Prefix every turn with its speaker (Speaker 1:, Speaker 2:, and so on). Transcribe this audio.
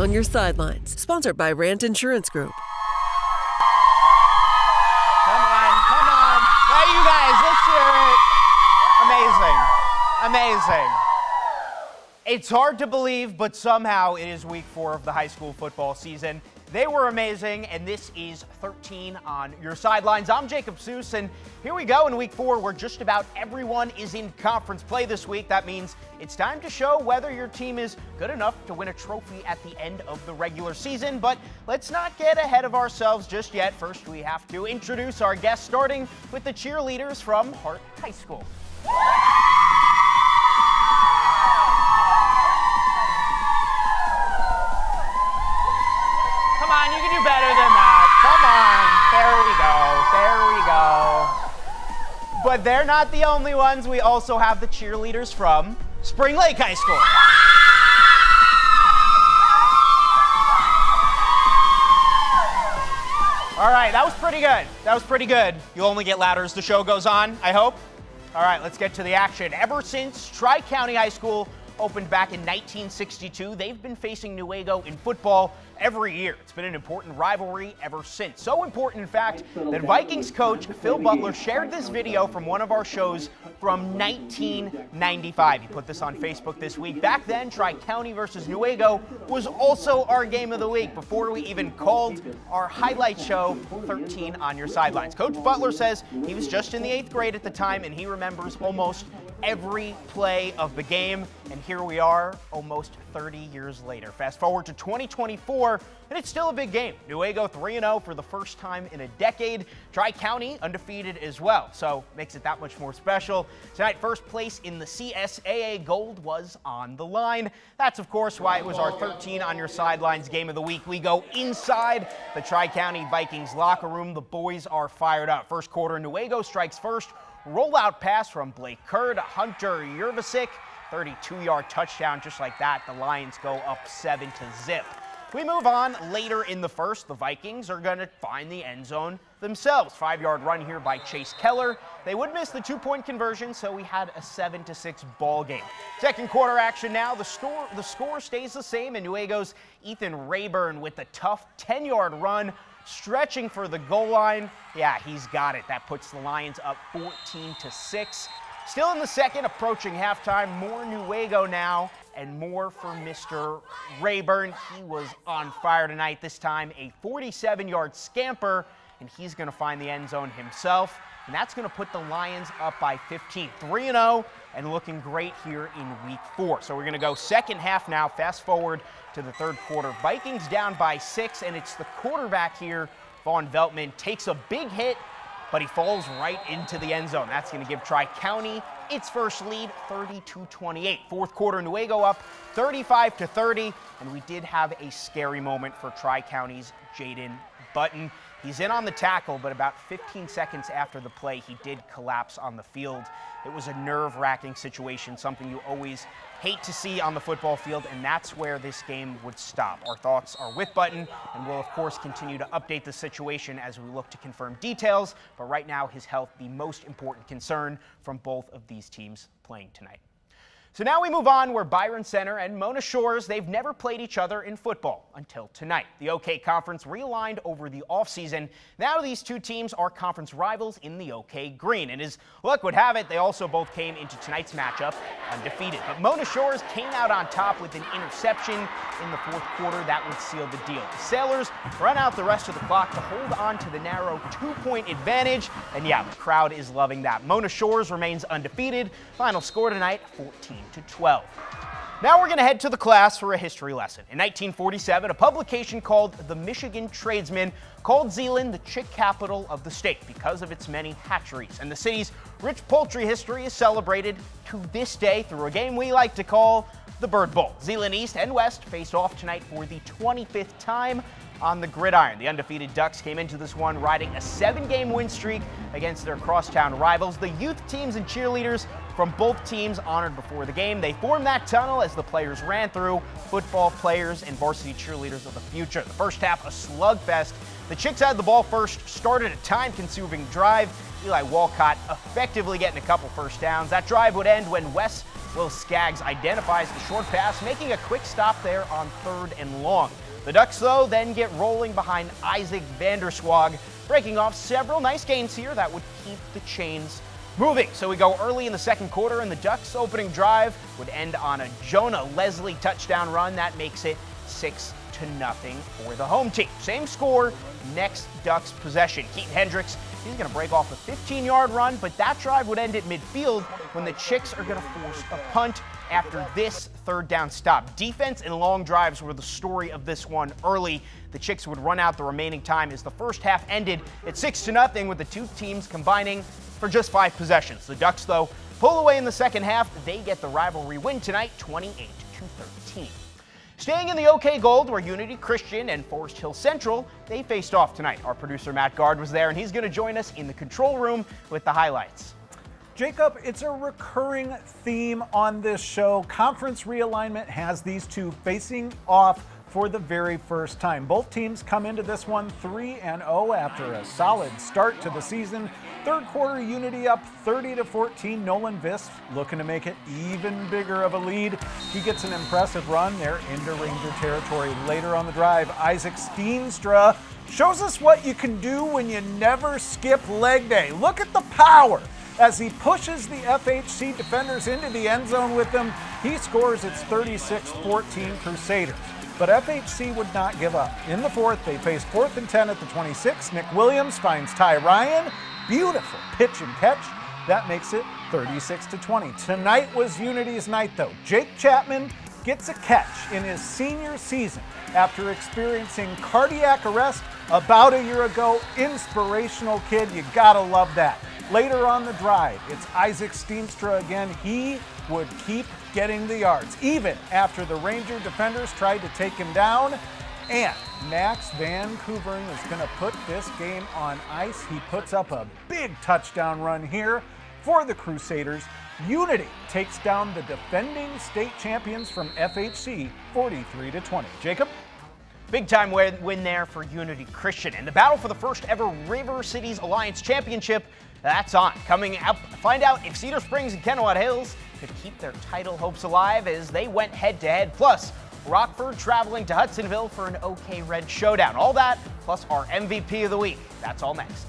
Speaker 1: On Your Sidelines, sponsored by Rant Insurance Group.
Speaker 2: Come on. Hey, you guys, let's hear it. Amazing. It's hard to believe, but somehow it is week 4 of the high school football season. They were amazing, and this is 13 on your sidelines. I'm Jacob Seuss, and here we go in week 4 where just about everyone is in conference play this week. That means it's time to show whether your team is good enough to win a trophy at the end of the regular season. But let's not get ahead of ourselves just yet. First, we have to introduce our guests, starting with the cheerleaders from Hart High School. Come on, you can do better than that. Come on, there we go. But they're not the only ones. We also have the cheerleaders from Spring Lake High School. All right, that was pretty good. You'll only get louder as the show goes on, I hope. All right, let's get to the action. Ever since Tri-County High School opened back in 1962, they've been facing Newaygo in football every year. It's been an important rivalry ever since. So important, in fact, that Vikings coach Phil Butler shared this video from one of our shows from 1995. He put this on Facebook this week. Back then, Tri-County versus Newaygo was also our game of the week before we even called our highlight show 13 on Your Sidelines. Coach Butler says he was just in the 8th grade at the time, and he remembers almost every play of the game, and here we are almost 30 years later. Fast forward to 2024, and it's still a big game. Newaygo 3-0 for the first time in a decade. Tri-County undefeated as well, so makes it that much more special. Tonight, first place in the CSAA Gold was on the line. That's, of course, why it was our 13 on Your Sidelines game of the week. We go inside the Tri-County Vikings locker room. The boys are fired up. First quarter, Newaygo strikes first. Rollout pass from Blake Kerr to Hunter Yervasik. 32-yard touchdown. Just like that, the Lions go up 7-0. We move on later in the first. The Vikings are going to find the end zone themselves. 5-yard run here by Chase Keller. They would miss the 2-point conversion, so we had a 7-6 ball game. Second quarter action now. The score stays the same, and Newaygo's Ethan Rayburn with a tough 10-yard run, stretching for the goal line. Yeah, he's got it. That puts the Lions up 14-6. Still in the second, approaching halftime. More Newaygo now, and more for Mr. Rayburn. He was on fire tonight. This time a 47-yard scamper, and he's going to find the end zone himself. And that's going to put the Lions up by 15. 3-0 and looking great here in week 4. So we're going to go second half now. Fast forward to the third quarter. Vikings down by 6, and it's the quarterback here, Vaughn Veltman, takes a big hit, but he falls right into the end zone. That's going to give Tri-County its first lead, 32-28. Fourth quarter, Newaygo up 35-30, and we did have a scary moment for Tri-County's Jaden Button. He's in on the tackle, but about 15 seconds after the play, he did collapse on the field. It was a nerve-wracking situation, something you always hate to see on the football field, and that's where this game would stop. Our thoughts are with Button, and we'll, of course, continue to update the situation as we look to confirm details, but right now, his health, the most important concern from both of these teams playing tonight. So now we move on where Byron Center and Mona Shores, they've never played each other in football until tonight. The OK Conference realigned over the offseason. Now these two teams are conference rivals in the OK Green. And as luck would have it, they also both came into tonight's matchup undefeated. But Mona Shores came out on top with an interception in the fourth quarter. That would seal the deal. The Sailors run out the rest of the clock to hold on to the narrow 2-point advantage. And yeah, the crowd is loving that. Mona Shores remains undefeated. Final score tonight, 14-12. Now we're going to head to the class for a history lesson. In 1947, a publication called The Michigan Tradesman called Zeeland the chick capital of the state because of its many hatcheries. And the city's rich poultry history is celebrated to this day through a game we like to call the Bird Bowl. Zeeland East and West face off tonight for the 25th time on the gridiron. The undefeated Ducks came into this one riding a 7-game win streak against their crosstown rivals. The youth teams and cheerleaders from both teams honored before the game. They formed that tunnel as the players ran through, football players and varsity cheerleaders of the future. The first half, a slugfest. The Chicks had the ball first, started a time-consuming drive. Eli Walcott effectively getting a couple first downs. That drive would end when Wes Will Skaggs identifies the short pass, making a quick stop there on 3rd and long. The Ducks, though, then get rolling behind Isaac Vanderswag, breaking off several nice gains here that would keep the chains moving. So we go early in the second quarter, and the Ducks' opening drive would end on a Jonah Leslie touchdown run. That makes it 6-0 for the home team. Same score, next Ducks possession. Keaton Hendricks, he's going to break off a 15-yard run, but that drive would end at midfield when the Chicks are going to force a punt after this 3rd down stop. Defense and long drives were the story of this one early. The Chicks would run out the remaining time as the first half ended at 6-0, with the two teams combining for just 5 possessions. The Ducks, though, pull away in the second half. They get the rivalry win tonight, 28-13. Staying in the OK Gold, where Unity Christian and Forest Hill Central, they faced off tonight. Our producer Matt Gard was there, and he's going to join us in the control room with the highlights.
Speaker 3: Jacob, it's a recurring theme on this show. Conference realignment has these two facing off for the very first time. Both teams come into this one 3-0 after a solid start to the season. Third quarter, Unity up 30-14. Nolan Visp looking to make it even bigger of a lead. He gets an impressive run there into Ranger territory. Later on the drive, Isaac Steenstra shows us what you can do when you never skip leg day. Look at the power as he pushes the FHC defenders into the end zone with him. He scores. It's 36-14 Crusaders. But FHC would not give up. In the fourth, they faced 4th and 10 at the 26. Nick Williams finds Ty Ryan. Beautiful pitch and catch. That makes it 36-20. Tonight was Unity's night, though. Jake Chapman gets a catch in his senior season after experiencing cardiac arrest about a year ago. Inspirational kid. You gotta love that. Later on the drive, it's Isaac Steenstra again. He would keep getting the yards, even after the Ranger defenders tried to take him down. And Max Van Koevering is going to put this game on ice. He puts up a big touchdown run here for the Crusaders. Unity takes down the defending state champions from FHC 43-20. Jacob?
Speaker 2: Big time win there for Unity Christian. And the battle for the first ever River Cities Alliance Championship, that's on. Coming up, find out if Cedar Springs and Kennewatt Hills could keep their title hopes alive as they went head-to-head. Plus, Rockford traveling to Hudsonville for an OK Red showdown. All that, plus our MVP of the week. That's all next.